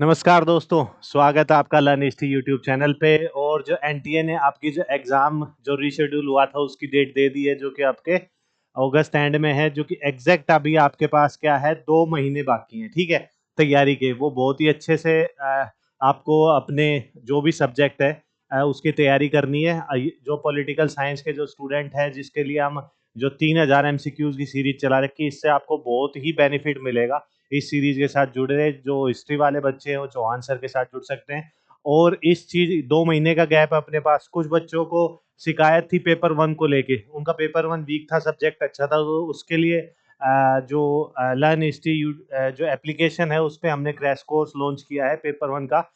नमस्कार दोस्तों, स्वागत है आपका लर्न हिस्ट्री यूट्यूब चैनल पे। और जो एनटीए ने आपकी जो एग्ज़ाम जो रीशेड्यूल हुआ था उसकी डेट दे दी है, जो कि आपके अगस्त एंड में है, जो कि एग्जैक्ट अभी आपके पास क्या है, 2 महीने बाकी हैं। ठीक है, तैयारी के वो बहुत ही अच्छे से आपको अपने जो भी सब्जेक्ट है उसकी तैयारी करनी है। जो पॉलिटिकल साइंस के जो स्टूडेंट हैं, जिसके लिए हम जो 3000 एमसीक्यूज की सीरीज चला रखी है, इससे आपको बहुत ही बेनिफिट मिलेगा। इस सीरीज के साथ जुड़ रहे जो हिस्ट्री वाले बच्चे हैं वो चौहान सर के साथ जुड़ सकते हैं। और इस चीज 2 महीने का गैप अपने पास। कुछ बच्चों को शिकायत थी पेपर 1 को लेके, उनका पेपर 1 वीक था, सब्जेक्ट अच्छा था, तो उसके लिए जो लर्न हिस्ट्री जो एप्लीकेशन है उस पर हमने क्रैश कोर्स लॉन्च किया है पेपर 1 का।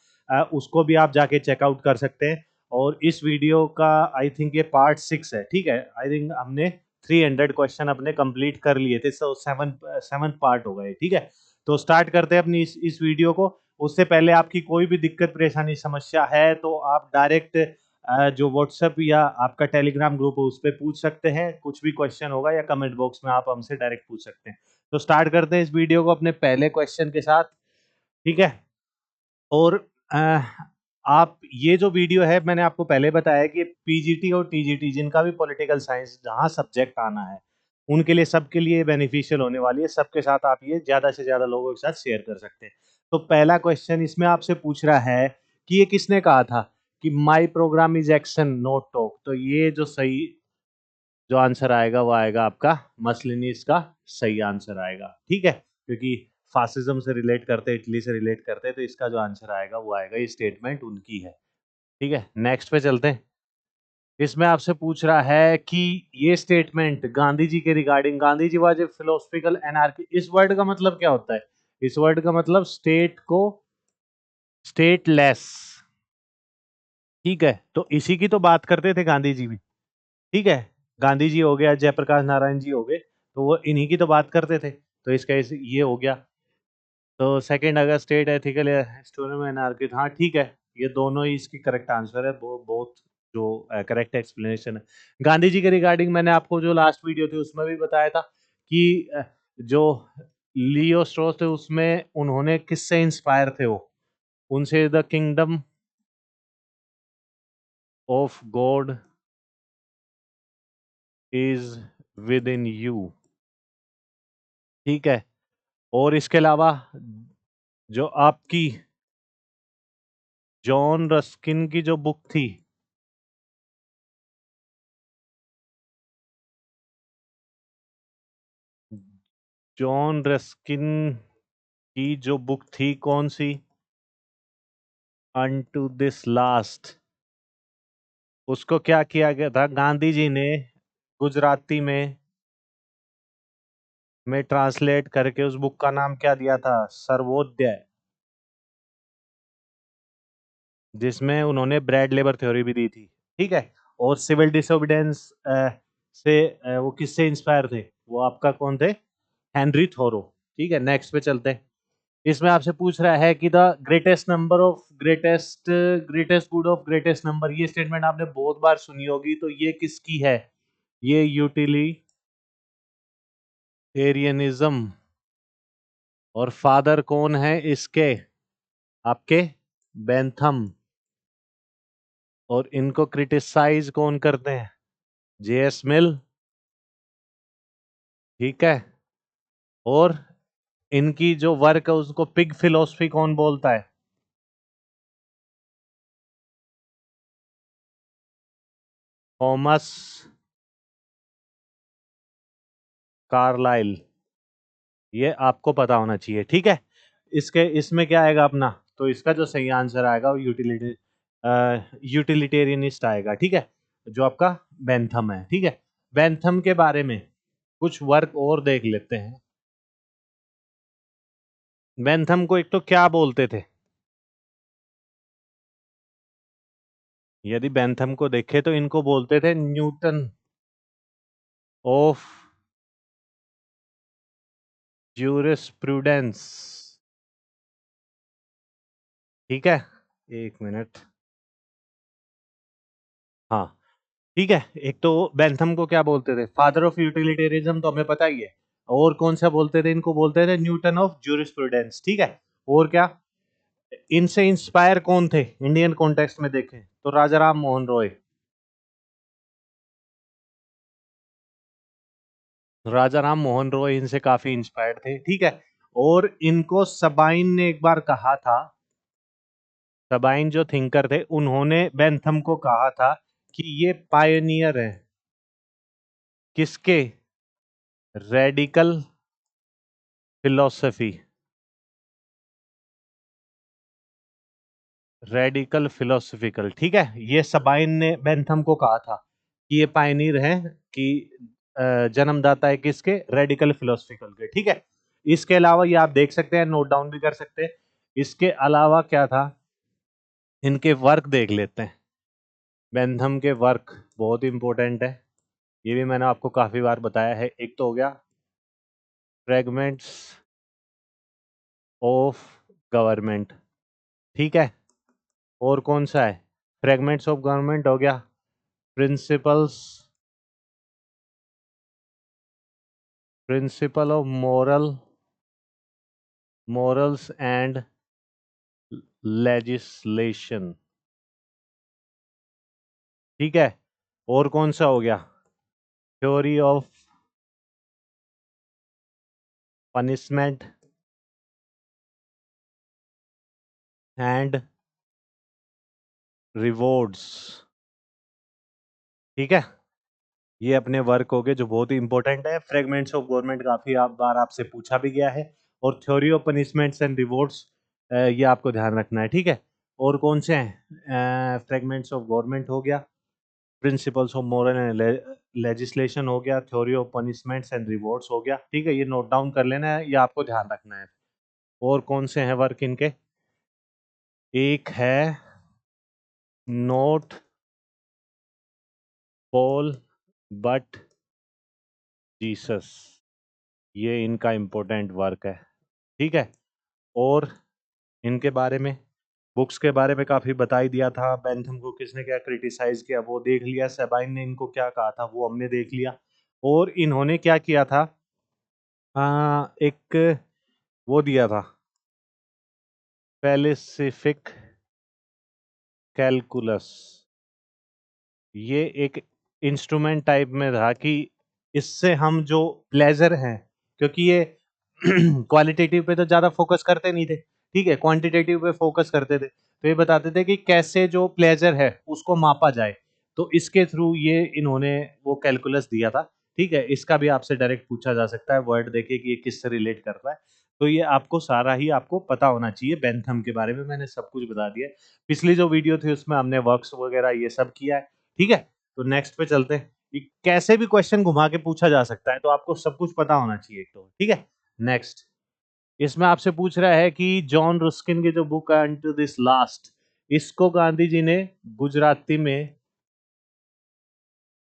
उसको भी आप जाके चेकआउट कर सकते हैं। और इस वीडियो का आई थिंक ये पार्ट 6 है। ठीक है, आई थिंक हमने 300 क्वेश्चन अपने कंप्लीट कर लिए थे, सो सेवन पार्ट हो गए। ठीक है, तो स्टार्ट करते हैं अपनी इस वीडियो को। उससे पहले आपकी कोई भी दिक्कत परेशानी समस्या है तो आप डायरेक्ट जो व्हाट्सएप या आपका टेलीग्राम ग्रुप है उस पर पूछ सकते हैं। कुछ भी क्वेश्चन होगा या कमेंट बॉक्स में आप हमसे डायरेक्ट पूछ सकते हैं। तो स्टार्ट करते हैं इस वीडियो को अपने पहले क्वेश्चन के साथ। ठीक है, और आप ये जो वीडियो है मैंने आपको पहले बताया कि पीजीटी और टीजीटी जिनका भी पॉलिटिकल साइंस जहाँ सब्जेक्ट आना है उनके लिए, सबके लिए बेनिफिशियल होने वाली है। सबके साथ आप ये ज़्यादा से ज़्यादा लोगों के साथ शेयर कर सकते हैं। तो पहला क्वेश्चन इसमें आपसे पूछ रहा है कि ये किसने कहा था कि माई programme is action note talk. तो ये जो सही जो आंसर आएगा वो आएगा आपका मसलिनी, इसका सही आंसर आएगा। ठीक है, क्योंकि फासिज्म से रिलेट करते, इटली से रिलेट करते, तो इसका जो आंसर आएगा वो आएगा, ये स्टेटमेंट उनकी है। ठीक है, नेक्स्ट पे चलते हैं। इसमें आपसे पूछ रहा है कि ये स्टेटमेंट गांधी जी के regarding, Gandhi ji was a philosophical anarchy, इस वर्ड का मतलब क्या होता है? इस वर्ड का मतलब स्टेट को स्टेटलेस। ठीक है, तो इसी की तो बात करते थे गांधी जी भी। ठीक है, गांधी जी हो गया, जयप्रकाश नारायण जी हो गए, तो वो इन्हीं की तो बात करते थे। तो इसका ये हो गया। तो सेकंड अगर स्टेट एथिकल स्टोरी में एनार्की, हाँ ठीक है, ये दोनों ही इसकी करेक्ट आंसर है। बहुत जो करेक्ट एक्सप्लेनेशन है गांधी जी के रिगार्डिंग। मैंने आपको जो लास्ट वीडियो थी उसमें भी बताया था कि जो लियो स्ट्रॉस थे उसमें उन्होंने किससे इंस्पायर थे, वो उनसे the kingdom of God is with in you. ठीक है, और इसके अलावा जो आपकी जॉन रस्किन की जो बुक थी, जॉन रस्किन की जो बुक थी कौन सी, अनटू दिस लास्ट, उसको क्या किया गया था गांधी जी ने गुजराती में ट्रांसलेट करके उस बुक का नाम क्या दिया था, सर्वोदय, जिसमें उन्होंने ब्रेड लेबर थ्योरी भी दी थी। ठीक है, और सिविल डिसोबीडियंस से वो किससे इंस्पायर थे, वो आपका कौन थे, हेनरी थोरो। ठीक है, नेक्स्ट पे चलते हैं। इसमें आपसे पूछ रहा है कि the greatest number of greatest good of greatest number, ये स्टेटमेंट आपने बहुत बार सुनी होगी, तो ये किसकी है? ये यूटिलिटेरियनिज्म। और फादर कौन है इसके? आपके बेंथम। और इनको क्रिटिसाइज कौन करते हैं? जेएस मिल। ठीक है, और इनकी जो वर्क है उसको पिग फिलोसफी कौन बोलता है? Thomas Carlyle. ये आपको पता होना चाहिए। ठीक है, इसके इसमें क्या आएगा अपना, तो इसका जो सही आंसर आएगा वो यूटिलिटेरियनिस्ट आएगा। ठीक है, जो आपका बेंथम है। ठीक है, बेंथम के बारे में कुछ वर्क और देख लेते हैं। बेंथम को एक तो क्या बोलते थे, यदि बेंथम को देखे तो इनको बोलते थे न्यूटन ऑफ ज्यूरिस्प्रूडेंस। ठीक है, एक मिनट। हाँ, ठीक है, एक तो बेंथम को क्या बोलते थे, फादर ऑफ यूटिलिटेरिज्म, तो हमें पता ही है। और कौन सा बोलते थे, इनको बोलते थे न्यूटन ऑफ ज्यूरिस्प्रूडेंस। ठीक है, और क्या, इनसे इंस्पायर कौन थे इंडियन कॉन्टेक्स्ट में देखें तो राजा राम मोहन रॉय। राजा राम मोहन रॉय इनसे काफी इंस्पायर्ड थे, ठीक है। और इनको सबाइन ने एक बार कहा था, सबाइन जो थिंकर थे उन्होंने बेंथम को कहा था कि ये पायनियर है किसके, रेडिकल फिलोसफी, रेडिकल फिलोसफिकल, ठीक है। ये सबाइन ने बेंथम को कहा था कि ये पायनियर है कि जन्मदाता है किसके, रेडिकल फिलोसफिकल के, ठीक है। इसके अलावा ये आप देख सकते हैं, नोट डाउन भी कर सकते हैं। इसके अलावा क्या था, इनके वर्क देख लेते हैं। बेंथम के वर्क बहुत इंपॉर्टेंट है, ये भी मैंने आपको काफी बार बताया है। एक तो हो गया फ्रेगमेंट्स ऑफ गवर्नमेंट, ठीक है। और कौन सा है, फ्रेगमेंट्स ऑफ गवर्नमेंट हो गया, principles, principle of morals and legislation, ठीक है। और कौन सा हो गया, theory of punishment and rewards, ठीक है। ये अपने वर्क हो गए जो बहुत ही इंपॉर्टेंट है। फ्रेगमेंट्स ऑफ गवर्नमेंट काफी बार आपसे पूछा भी गया है, और theory of punishments and rewards ये आपको ध्यान रखना है, ठीक है। और कौन से हैं, फ्रेगमेंट्स ऑफ गवर्नमेंट हो गया, principles of moral and legislation हो गया, theory of punishments and rewards हो गया, ठीक है। ये नोट डाउन कर लेना है, ये आपको ध्यान रखना है। और कौन से हैं वर्क इनके, एक है नोट पॉल बट जीसस, ये इनका इम्पोर्टेंट वर्क है, ठीक है। और इनके बारे में, बुक्स के बारे में काफी बता ही दिया था। बेंथम को किसने क्या क्रिटिसाइज किया वो देख लिया, सेबाइन ने इनको क्या कहा था वो हमने देख लिया। और इन्होंने क्या किया था, एक वो दिया था, पैलिसिफिक कैलकुलस, ये एक इंस्ट्रूमेंट टाइप में था कि इससे हम जो प्लेजर हैं, क्योंकि ये क्वालिटेटिव पे तो ज्यादा फोकस करते नहीं थे, ठीक है, क्वांटिटेटिव पे फोकस करते थे। तो ये बताते थे कि कैसे जो प्लेजर है उसको मापा जाए, तो इसके थ्रू ये इन्होंने वो कैलकुलस दिया था, ठीक है। इसका भी आपसे डायरेक्ट पूछा जा सकता है, वर्ड देखिए कि ये किससे रिलेट कर रहा है। तो ये आपको सारा ही आपको पता होना चाहिए। बेंथम के बारे में मैंने सब कुछ बता दिया है। पिछली जो वीडियो थी उसमें हमने वर्क्स वगैरह ये सब किया है, ठीक है। तो नेक्स्ट पे चलते हैं, कि कैसे भी क्वेश्चन घुमा के पूछा जा सकता है, तो आपको सब कुछ पता होना चाहिए एक तो, ठीक है। नेक्स्ट, इसमें आपसे पूछ रहा है कि जॉन रस्किन की जो बुक है अनटू दिस लास्ट, इसको गांधी जी ने गुजराती में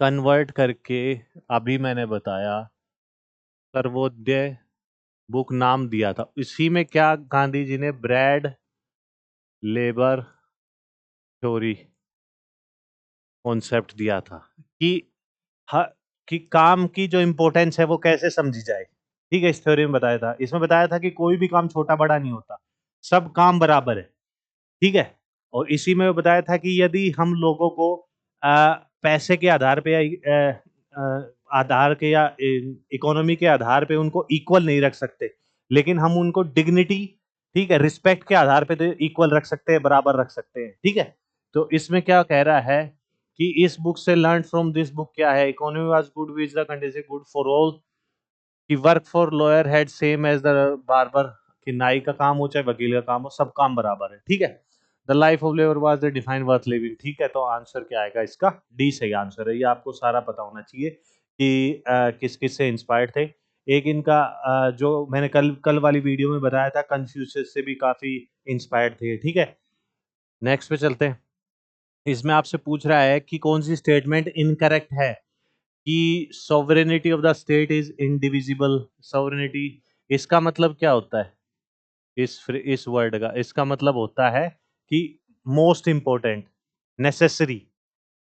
कन्वर्ट करके, अभी मैंने बताया, सर्वोदय बुक नाम दिया था। इसी में क्या गांधी जी ने ब्रेड लेबर थ्योरी कॉन्सेप्ट दिया था कि हर, कि काम की जो इंपॉर्टेंस है वो कैसे समझी जाए, ठीक है। इस थ्योरी में बताया था, इसमें बताया था कि कोई भी काम छोटा बड़ा नहीं होता, सब काम बराबर है, ठीक है। और इसी में बताया था कि यदि हम लोगों को पैसे के आधार पे या आधार के या इकोनॉमी के आधार पे उनको इक्वल नहीं रख सकते, लेकिन हम उनको डिग्निटी, ठीक है, रिस्पेक्ट के आधार पे तो इक्वल रख सकते हैं, बराबर रख सकते हैं, ठीक है। तो इसमें क्या कह रहा है कि इस बुक से लर्न फ्रॉम दिस बुक क्या है, economy was good which the condition good for all, कि work for lawyer had same as the barber, कि नाई का काम हो चाहे वकील का काम हो, सब काम बराबर है, ठीक है। The life of labour was the defined worth living, ठीक है। तो आंसर क्या आएगा इसका, डी सही आंसर है। ये आपको सारा पता होना चाहिए कि किस किस से इंस्पायर्ड थे। एक इनका जो मैंने कल कल वाली वीडियो में बताया था, कन्फ्यूशियस से भी काफी इंस्पायर्ड थे, ठीक है। नेक्स्ट पे चलते हैं। इसमें आपसे पूछ रहा है कि कौन सी स्टेटमेंट इनकरेक्ट है, कि sovereignty of the state is indivisible. Sovereignty, इसका मतलब क्या होता है, इस वर्ड का इसका मतलब होता है कि मोस्ट इंपॉर्टेंट, नेसेसरी,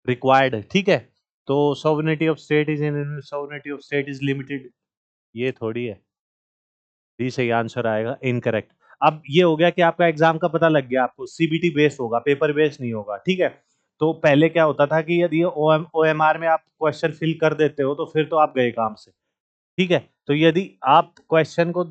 रिक्वायर्ड, ठीक है। तो sovereignty of state is in, sovereignty of state is limited, ये थोड़ी है, डी सही आंसर आएगा, इनकरेक्ट। अब ये हो गया कि आपका एग्जाम का पता लग गया, आपको सीबीटी बेस्ड होगा, पेपर बेस्ड नहीं होगा, ठीक है। तो पहले क्या होता था कि यदि ओएमआर में आप क्वेश्चन फिल कर देते हो तो फिर तो आप गए काम से, ठीक है। तो यदि आप क्वेश्चन को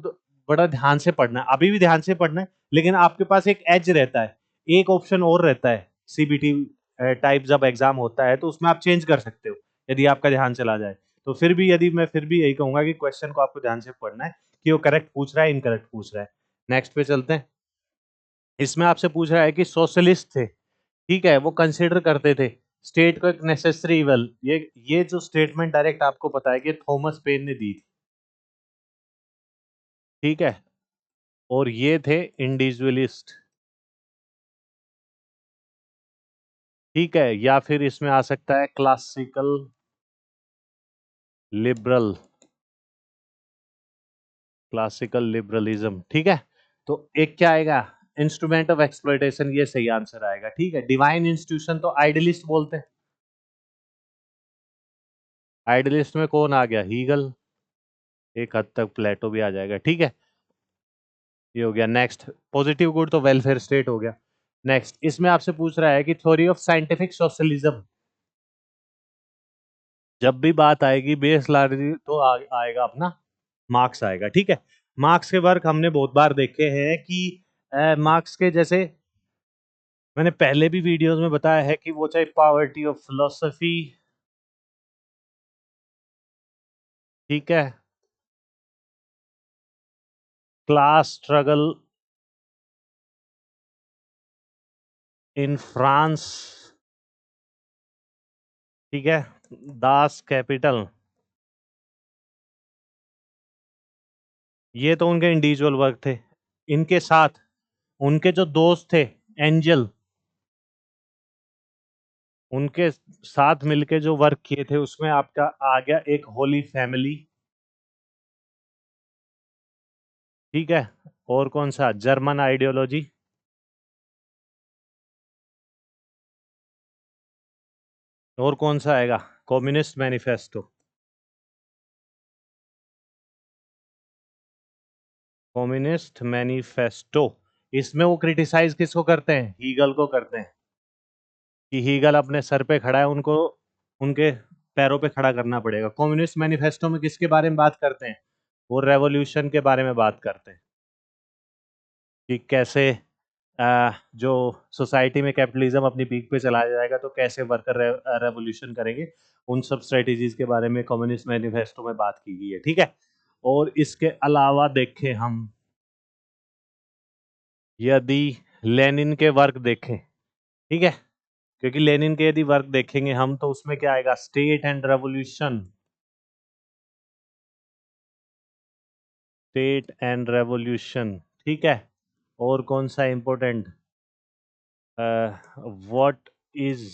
बड़ा ध्यान से पढ़ना है, अभी भी ध्यान से पढ़ना है, लेकिन आपके पास एक एज रहता है, एक ऑप्शन और रहता है, सीबीटी टाइप जब एग्जाम होता है तो उसमें आप चेंज कर सकते हो यदि आपका ध्यान चला जाए। तो फिर भी यदि मैं फिर भी यही कहूंगा कि क्वेश्चन को आपको ध्यान से पढ़ना है कि वो करेक्ट पूछ रहा है इनकरेक्ट पूछ रहा है। नेक्स्ट पे चलते हैं। इसमें आपसे पूछ रहा है कि सोशलिस्ट थे, ठीक है, वो कंसिडर करते थे स्टेट को एक नेसेसरी इवल। ये जो स्टेटमेंट डायरेक्ट आपको पता है कि थॉमस पेन ने दी थी, ठीक है। और ये थे इंडिविजुअलिस्ट, ठीक है। या फिर इसमें आ सकता है क्लासिकल लिबरल, क्लासिकल लिबरलिज्म, ठीक है। तो एक क्या आएगा, इंस्ट्रूमेंट ऑफ एक्सप्लॉयटेशन, ये सही आंसर आएगा, ठीक है। डिवाइन इंस्टीट्यूशन तो आइडियलिस्ट बोलते हैं, आइडियलिस्ट में कौन आ गया, हीगल, एक हद तक प्लेटो भी आ जाएगा, ठीक है। ये हो गया। नेक्स्ट, पॉजिटिव गुड तो वेलफेयर स्टेट हो गया। नेक्स्ट, इसमें आपसे पूछ रहा है कि थ्योरी ऑफ साइंटिफिक सोशलिज्म, जब भी बात आएगी बेस लारी तो आएगा अपना मार्क्स आएगा, ठीक है। मार्क्स के वर्क हमने बहुत बार देखे हैं कि मार्क्स के जैसे मैंने पहले भी वीडियोस में बताया है कि वो चाहे पॉवर्टी ऑफ फिलोसफी, ठीक है, क्लास स्ट्रगल इन फ्रांस, ठीक है, दास कैपिटल, ये तो उनके इंडिविजुअल वर्क थे। इनके साथ उनके जो दोस्त थे एंजल, उनके साथ मिलके जो वर्क किए थे उसमें आपका आ गया एक होली फैमिली, ठीक है। और कौन सा, जर्मन आइडियोलॉजी, और कौन सा आएगा, कम्युनिस्ट मैनिफेस्टो, कम्युनिस्ट मैनिफेस्टो। इसमें वो क्रिटिसाइज किसको करते हैं, हीगल को करते हैं कि हीगल अपने सर पे खड़ा है, उनको उनके पैरों पे खड़ा करना पड़ेगा। कम्युनिस्ट मैनिफेस्टो में किसके बारे में बात करते हैं, वो रेवोल्यूशन के बारे में बात करते हैं कि कैसे जो सोसाइटी में कैपिटलिज्म अपनी पीक पे चला जाएगा तो कैसे वर्कर रेवोल्यूशन करेंगे, उन सब स्ट्रेटेजीज के बारे में कम्युनिस्ट मैनिफेस्टो में बात की गई है, ठीक है। और इसके अलावा देखें हम, यदि लेनिन के वर्क देखें, ठीक है, क्योंकि लेनिन के यदि वर्क देखेंगे हम तो उसमें क्या आएगा, state and revolution, state and revolution, ठीक है। और कौन सा important, what is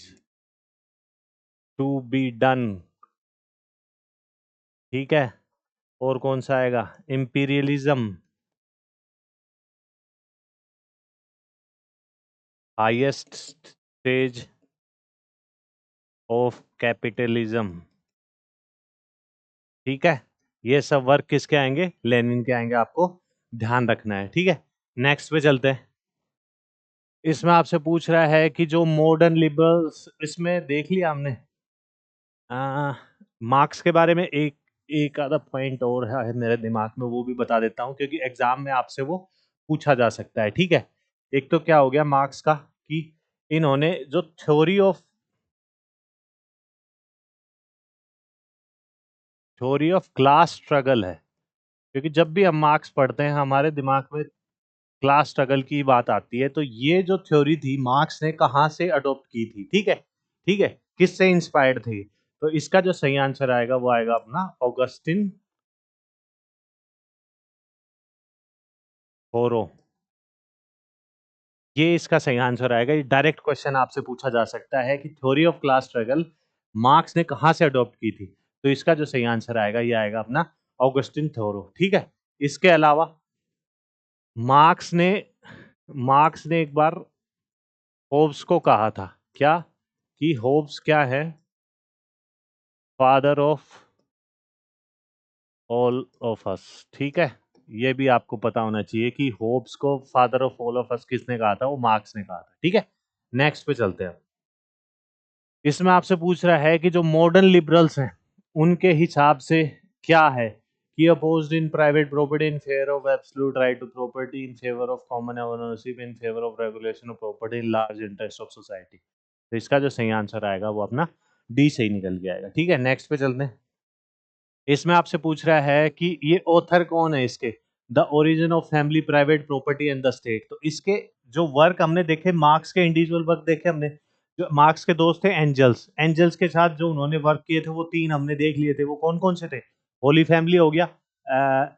to be done, ठीक है। और कौन सा आएगा, imperialism, highest stage of capitalism, ठीक है। ये सब वर्क किसके आएंगे, लेनिन के आएंगे, आपको ध्यान रखना है, ठीक है। नेक्स्ट पे चलते हैं। इसमें आपसे पूछ रहा है कि जो मॉडर्न लिबरल्स, इसमें देख लिया हमने, मार्क्स के बारे में एक एक आधा पॉइंट और है मेरे दिमाग में, वो भी बता देता हूँ क्योंकि एग्जाम में आपसे वो पूछा जा सकता है, ठीक है। एक तो क्या हो गया मार्क्स का कि इन्होंने जो थ्योरी ऑफ क्लास स्ट्रगल है, क्योंकि जब भी हम मार्क्स पढ़ते हैं हमारे दिमाग में क्लास स्ट्रगल की बात आती है, तो ये जो थ्योरी थी मार्क्स ने कहाँ से अडॉप्ट की थी, ठीक है, ठीक है, किससे इंस्पायर्ड थी। तो इसका जो सही आंसर आएगा वो आएगा अपना ऑगस्टिन थोरो, ये इसका सही आंसर आएगा। ये डायरेक्ट क्वेश्चन आपसे पूछा जा सकता है कि theory of class struggle marks ने कहाँ से अडॉप्ट की थी, तो इसका जो सही आंसर आएगा ये आएगा अपना ऑगस्टिन थोरो, ठीक है। इसके अलावा मार्क्स ने मार्क्स ने एक बार होब्स को कहा था क्या, कि होब्स क्या है, father of all of us, ठीक है। ये भी आपको पता होना चाहिए कि होब्स को father of all of us किसने कहा था, वो मार्क्स ने कहा था। ठीक है, नेक्स्ट पे चलते हैं। इसमें आपसे पूछ रहा है कि जो मॉडर्न लिबरल्स हैं उनके हिसाब से क्या है कि opposed in private property in favour of absolute right to property in favour of common ownership in favour of regulation of property in large interest of society. तो इसका जो सही आंसर आएगा वो अपना डी सही निकल के आएगा। ठीक है, नेक्स्ट पे चलते हैं। इसमें आपसे पूछ रहा है कि ये ऑथर कौन है इसके, the origin of family private property and the state. तो इसके जो वर्क हमने देखे, मार्क्स के इंडिविजुअल वर्क देखे हमने। जो मार्क्स के दोस्त थे एंजल्स, एंजल्स के साथ जो उन्होंने वर्क किए थे वो तीन हमने देख लिए थे। वो कौन कौन से थे? होली फैमिली हो गया,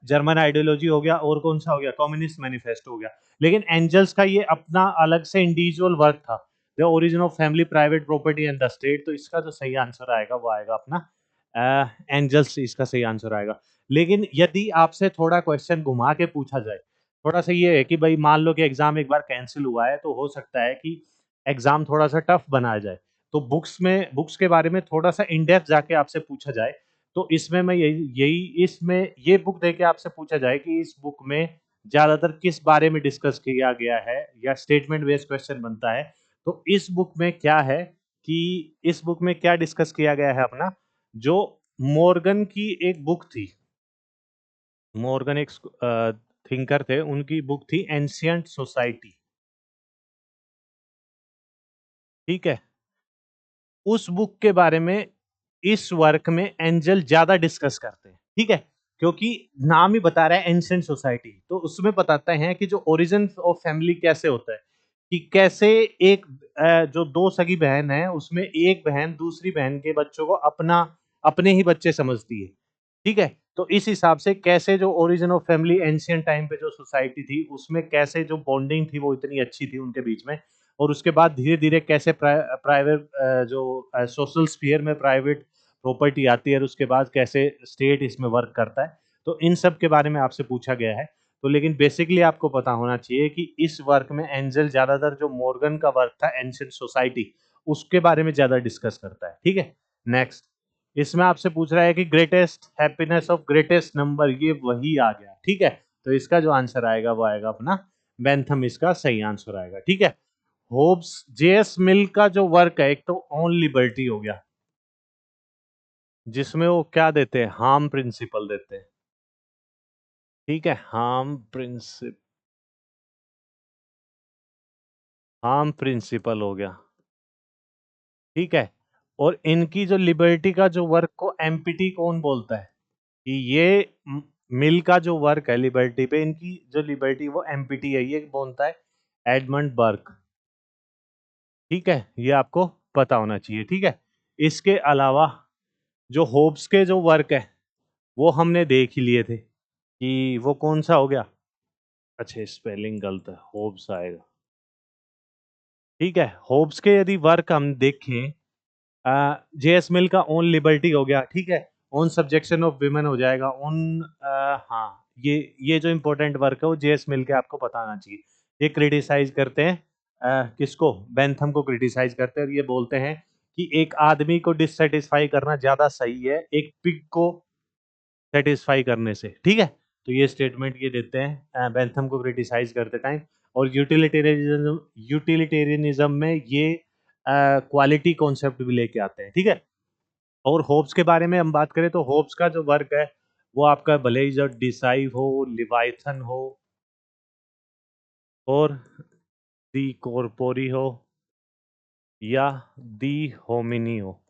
जर्मन आइडियोलॉजी हो गया, और कौन सा हो गया, कम्युनिस्ट मैनिफेस्टो हो गया। लेकिन एंजल्स का ये अपना अलग से इंडिविजुअल वर्क था, the origin of family private property and the state. तो इसका जो सही आंसर आएगा वो आएगा अपना एंजल्स, इसका सही आंसर आएगा। लेकिन यदि आपसे थोड़ा क्वेश्चन घुमा के पूछा जाए, थोड़ा सा ये है कि भाई मान लो कि एग्जाम एक बार कैंसिल हुआ है तो हो सकता है कि एग्जाम थोड़ा सा टफ बनाया जाए, तो बुक्स के बारे में थोड़ा सा इन डेप्थ जाके आपसे पूछा जाए। तो इसमें मैं यही इसमें ये बुक देके आपसे पूछा जाए कि इस बुक में ज्यादातर किस बारे में डिस्कस किया गया है, या स्टेटमेंट बेस्ड क्वेश्चन बनता है। तो इस बुक में क्या है कि इस बुक में क्या डिस्कस किया गया है अपना, जो मॉर्गन की एक बुक थी, मॉर्गन एक थिंकर थे, उनकी बुक थी एंशियंट सोसाइटी। ठीक है, उस बुक के बारे में इस वर्क में एंजल ज्यादा डिस्कस करते हैं। ठीक है, क्योंकि नाम ही बता रहा है एंशियंट सोसाइटी, तो उसमें बताते हैं कि जो ओरिजिन ऑफ फैमिली कैसे होता है, कि कैसे एक जो दो सगी बहन है उसमें एक बहन दूसरी बहन के बच्चों को अपने ही बच्चे समझती है। ठीक है, तो इस हिसाब से कैसे जो origin of family ancient time पे जो सोसाइटी थी उसमें कैसे जो बॉन्डिंग थी वो इतनी अच्छी थी उनके बीच में, और उसके बाद धीरे धीरे कैसे प्राइवेट जो सोशल स्फीयर में प्राइवेट प्रॉपर्टी आती है, और उसके बाद कैसे स्टेट इसमें वर्क करता है। तो इन सब के बारे में आपसे पूछा गया है। तो लेकिन बेसिकली आपको पता होना चाहिए कि इस वर्क में एंजल ज्यादातर जो मॉर्गन का वर्क था एंशियंट सोसाइटी, उसके बारे में ज्यादा डिस्कस करता है। ठीक है, नेक्स्ट। इसमें आपसे पूछ रहा है कि greatest happiness of greatest number, ये वही आ गया। ठीक है, तो इसका जो आंसर आएगा वो आएगा अपना बेंथम, इसका सही आंसर आएगा। ठीक है, होब्स जेएस मिल का जो वर्क है, एक तो ऑन लिबर्टी हो गया, जिसमें वो क्या देते हैं, हार्म प्रिंसिपल देते हैं। ठीक है, हार्म प्रिंसिपल हो गया। ठीक है, और इनकी जो लिबर्टी का जो वर्क को एमपीटी कौन बोलता है, कि ये मिल का जो वर्क है लिबर्टी पे, इनकी जो लिबर्टी वो एमपीटी है, ये बोलता है एडमंड बर्क। ठीक है, ये आपको पता होना चाहिए। ठीक है, इसके अलावा जो होब्स के जो वर्क है वो हमने देख ही लिए थे, कि वो कौन सा हो गया। अच्छा, स्पेलिंग गलत है, होब्स आएगा। ठीक है, होब्स के यदि वर्क हम देखें, जेएस मिल का ऑन लिबर्टी हो गया। ठीक है, ऑन सब्जेक्शन ऑफ विमेन हो जाएगा, ऑन हाँ, ये जो इंपॉर्टेंट वर्क है वो जेएस मिल के आपको पता आना चाहिए। ये क्रिटिसाइज करते हैं किसको, बेंथम को क्रिटिसाइज करते हैं, और ये बोलते हैं कि एक आदमी को डिससेटिस्फाई करना ज्यादा सही है एक पिग को सेटिस्फाई करने से। ठीक है, तो ये स्टेटमेंट ये देते हैं बेंथम को क्रिटिसाइज करते टाइम। और यूटिलिटेरियनिज्म में ये क्वालिटी कॉन्सेप्ट भी लेके आते हैं। ठीक है, और होब्स के बारे में हम बात करें तो होब्स का जो वर्क है वो आपका भले ही जो डिसाइव हो, लिवाइथन हो, और दी कॉर्पोरी हो, या दी होमिनी हो,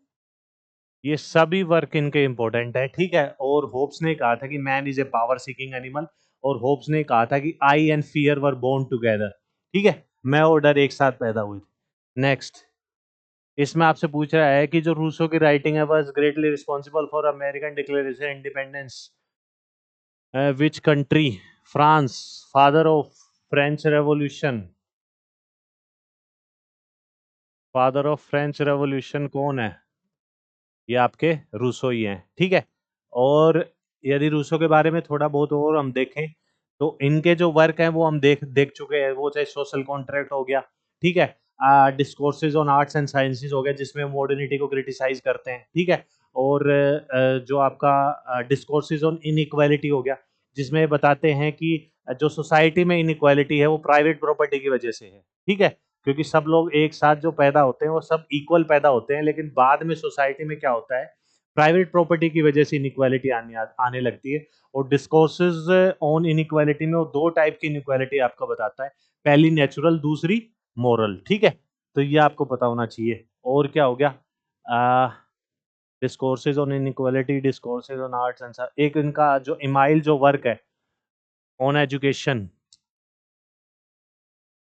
ये सभी वर्क इनके इंपॉर्टेंट है। ठीक है, और होब्स ने कहा था कि man is a power seeking animal, और होब्स ने कहा था कि I and fear were born together. ठीक है, मैं और डर एक साथ पैदा हुए थे। नेक्स्ट, इसमें आपसे पूछ रहा है कि जो रूसो की राइटिंग है was greatly responsible for American declaration independence which country, France, father of French revolution, father of French revolution कौन है, ये आपके रूसो ही हैं। ठीक है, और यदि रूसो के बारे में थोड़ा बहुत और हम देखें तो इनके जो वर्क हैं वो हम देख देख चुके हैं, वो चाहे सोशल कॉन्ट्रैक्ट हो गया। ठीक है, discourses on arts and sciences हो गया, जिसमें मॉडर्निटी को क्रिटिसाइज करते हैं। ठीक है, और जो आपका डिस्कोर्सेज ऑन इनइक्वालिटी हो गया, जिसमें बताते हैं कि जो सोसाइटी में इनइक्वालिटी है वो प्राइवेट प्रॉपर्टी की वजह से है, ठीक है। क्योंकि सब लोग एक साथ जो पैदा होते हैं वो सब इक्वल पैदा होते हैं, लेकिन बाद में सोसाइटी में क्या होता है, प्राइवेट प्रॉपर्टी की वजह से इनइक्वालिटी आने लगती है। और डिस्कोर्सेज ऑन इनइक्वालिटी में वो दो टाइप की इनइक्वालिटी आपको बताता है, पहली नेचुरल, दूसरी मोरल, ठीक है। तो ये आपको पता होना चाहिए। और क्या हो गया, discourses on inequality, discourses on arts and एक इनका जो इमाइल जो वर्क है ऑन एजुकेशन,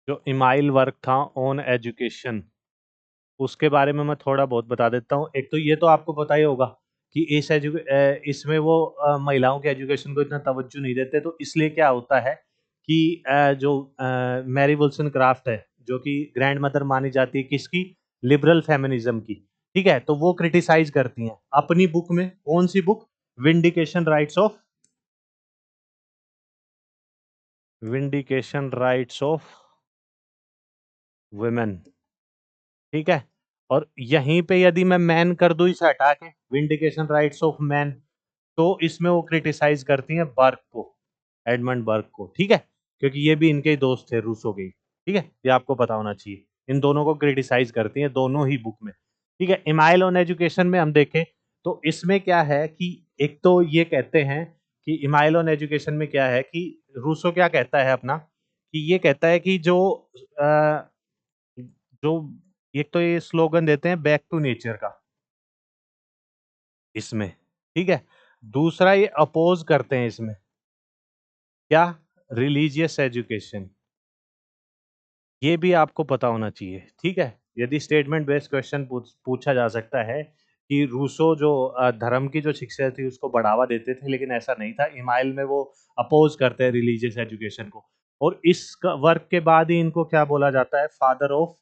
जो इमाइल वर्क था ऑन एजुकेशन, उसके बारे में मैं थोड़ा बहुत बता देता हूँ। एक तो ये तो आपको पता ही होगा कि इसमें वो महिलाओं के एजुकेशन को इतना तवज्जो नहीं देते, तो इसलिए क्या होता है कि जो मैरी विल्सन क्राफ्ट है, जो कि ग्रैंड मदर मानी जाती है किसकी, लिबरल फेमिनिज्म की, ठीक है। तो वो क्रिटिसाइज करती हैं अपनी बुक में, कौन सी book, vindication rights of women, ठीक है। और यहीं पे यदि मैं मैन कर दूं इसे हटा के, विंडिकेशन राइट्स ऑफ मैन, तो इसमें वो क्रिटिसाइज करती हैं बर्क को, एडमंड बर्क को, ठीक है। क्योंकि ये भी इनके ही दोस्त थे, रूसो के, ठीक है। ये आपको पता होना चाहिए। इन दोनों को क्रिटिसाइज करती हैं दोनों ही बुक में, ठीक है। इमाइल ऑन एजुकेशन में हम देखें तो इसमें क्या है कि एक तो ये कहते हैं कि इमाइल ऑन एजुकेशन में क्या है कि रूसो क्या कहता है अपना, कि ये कहता है कि जो एक तो ये स्लोगन देते हैं बैक टू नेचर का इसमें, ठीक है। दूसरा ये अपोज करते हैं इसमें क्या, रिलीजियस एजुकेशन, ये भी आपको पता होना चाहिए, ठीक है। यदि स्टेटमेंट बेस्ड क्वेश्चन पूछा जा सकता है कि रूसो जो धर्म की जो शिक्षा थी उसको बढ़ावा देते थे, लेकिन ऐसा नहीं था। इमाइल में वो अपोज करते हैं रिलीजियस एजुकेशन को। और इस वर्क के बाद ही इनको क्या बोला जाता है, फादर ऑफ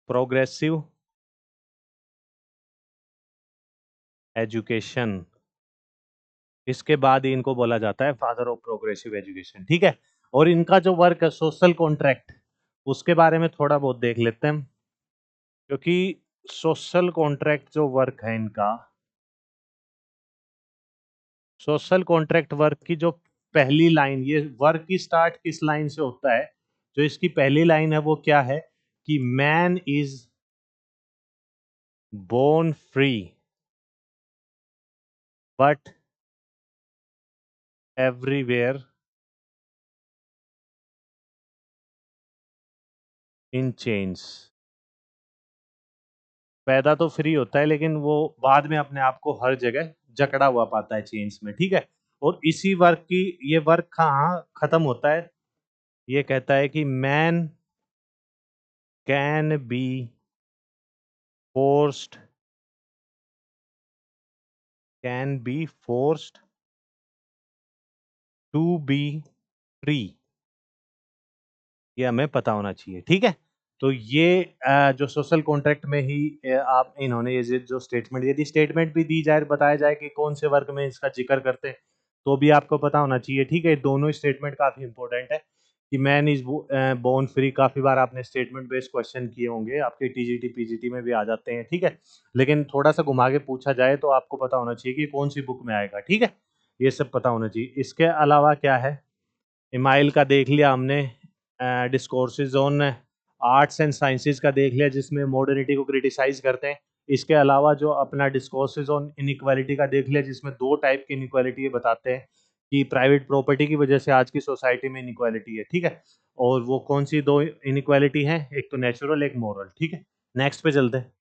प्रोग्रेसिव एजुकेशन, इसके बाद ही इनको बोला जाता है फादर ऑफ प्रोग्रेसिव एजुकेशन, ठीक है। और इनका जो वर्क है सोशल कॉन्ट्रैक्ट, उसके बारे में थोड़ा बहुत देख लेते हैं। क्योंकि सोशल कॉन्ट्रैक्ट जो वर्क है इनका, सोशल कॉन्ट्रैक्ट वर्क की जो पहली लाइन, ये वर्क की स्टार्ट किस लाइन से होता है, जो इसकी पहली लाइन है वो क्या है कि man is born free but everywhere in chains, पैदा तो फ्री होता है लेकिन वो बाद में अपने आप को हर जगह जकड़ा हुआ पाता है चेंज में, ठीक है। और इसी वर्क की, ये वर्क कहाँ खत्म होता है, ये कहता है कि man can be forced, can be forced to be free, ये हमें पता होना चाहिए, ठीक है। तो ये जो सोशल कॉन्ट्रैक्ट में ही आप इन्होंने ये जो स्टेटमेंट, यदि स्टेटमेंट भी दी जाए, बताया जाए कि कौन से वर्ग में इसका जिक्र करते हैं, तो भी आपको पता होना चाहिए, ठीक है। दोनों स्टेटमेंट काफी इंपॉर्टेंट है कि मैन इज बोर्न फ्री, काफी बार आपने स्टेटमेंट बेस्ड क्वेश्चन किए होंगे, आपके टीजीटी पीजीटी में भी आ जाते हैं, ठीक है। लेकिन थोड़ा सा घुमा के पूछा जाए तो आपको पता होना चाहिए कि कौन सी बुक में आएगा, ठीक है। ये सब पता होना चाहिए। इसके अलावा क्या है, इमाइल का देख लिया हमने, discourses on arts and sciences का देख लिया जिसमें मॉडर्निटी को क्रिटिसाइज करते हैं। इसके अलावा जो अपना डिस्कोर्सेज ऑन इनइक्वालिटी का देख लिया, जिसमें दो टाइप की इनइक्वालिटी बताते हैं कि प्राइवेट प्रॉपर्टी की वजह से आज की सोसाइटी में इनइक्वालिटी है, ठीक है। और वो कौन सी दो इनइक्वालिटी है, एक तो नेचुरल, एक मॉरल, ठीक है। नेक्स्ट पे चलते हैं।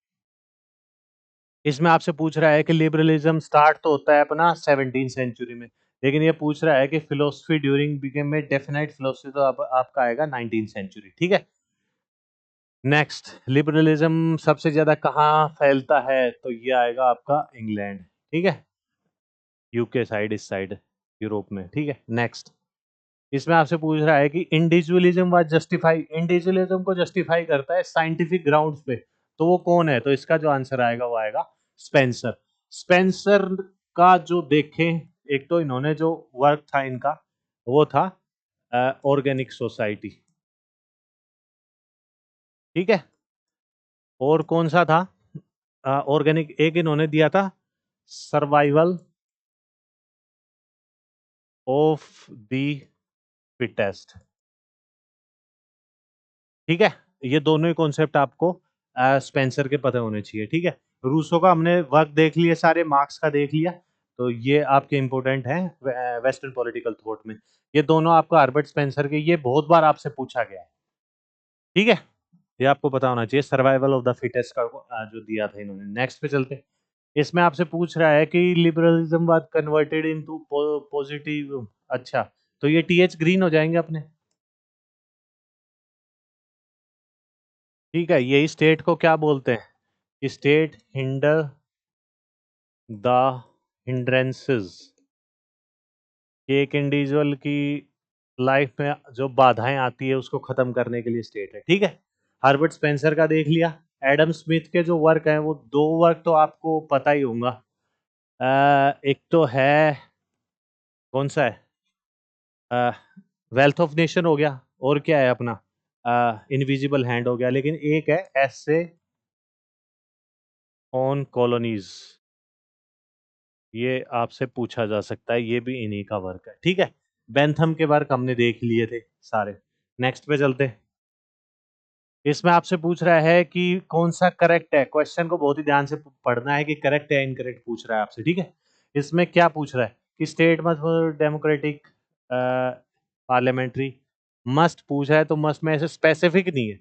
इसमें आपसे पूछ रहा है कि लिबरलिज्म स्टार्ट तो होता है अपना 17th सेंचुरी में, लेकिन ये पूछ रहा है कि फिलोसफी ड्यूरिंग बिकेम में डेफिनेट फिलोसफी, तो आपका आएगा 19th सेंचुरी, ठीक है। नेक्स्ट, लिबरलिज्म सबसे ज्यादा कहाँ फैलता है, तो ये आएगा आपका इंग्लैंड, ठीक है, यूके साइड, इस साइड यूरोप में, ठीक है। नेक्स्ट, इसमें आपसे पूछ रहा है कि इंडिविजुअलिज्म वाज जस्टिफाई, इंडिविजुअलिज्म को जस्टिफाई करता है साइंटिफिक ग्राउंड्स पे, तो वो कौन है, तो इसका जो आंसर आएगा वो आएगा स्पेंसर। स्पेंसर का जो देखें, एक तो इन्होंने जो वर्क था इनका वो था ऑर्गेनिक सोसाइटी, ठीक है। और कौन सा था ऑर्गेनिक, एक इन्होंने दिया था सर्वाइवल ऑफ द फिटेस्ट। ठीक है, ये दोनों ही कॉन्सेप्ट आपको स्पेंसर के पता होने चाहिए। ठीक है, रूसो का हमने वर्क देख लिया, सारे मार्क्स का देख लिया, तो ये आपके इंपॉर्टेंट हैं वेस्टर्न पॉलिटिकल थॉट में। ये दोनों आपको हर्बर्ट स्पेंसर के, ये बहुत बार आपसे पूछा गया है। ठीक है, ये आपको पता होना चाहिए, सर्वाइवल ऑफ द फिटेस्ट का जो दिया था इन्होंने। नेक्स्ट पे चलते हैं। इसमें आपसे पूछ रहा है कि liberalism was converted into positive. अच्छा, तो ये टीएच ग्रीन हो जाएंगे अपने। ठीक है, यही स्टेट को क्या बोलते हैं? स्टेट हिंडर द हिंड्रेंसेस, कि एक इंडिविजुअल की लाइफ में जो बाधाएं आती है उसको खत्म करने के लिए स्टेट है। ठीक है, हार्बर्ट स्पेंसर का देख लिया। एडम स्मिथ के जो वर्क हैं वो दो वर्क तो आपको पता ही होगा। एक तो है, कौन सा है, वेल्थ ऑफ नेशन हो गया, और क्या है अपना, इनविजिबल हैंड हो गया, लेकिन एक है एसे ऑन कॉलोनीज। ये आपसे पूछा जा सकता है, ये भी इन्हीं का वर्क है। ठीक है, बेंथम के वर्क हमने देख लिए थे सारे। नेक्स्ट पे चलते हैं। इसमें आपसे पूछ रहा है कि कौन सा करेक्ट है। क्वेश्चन को बहुत ही ध्यान से पढ़ना है कि करेक्ट है इनकरेक्ट पूछ रहा है आपसे। ठीक है, इसमें क्या पूछ रहा है कि state must democratic parliamentary. Must पूछा है तो मस्ट में ऐसे स्पेसिफिक नहीं है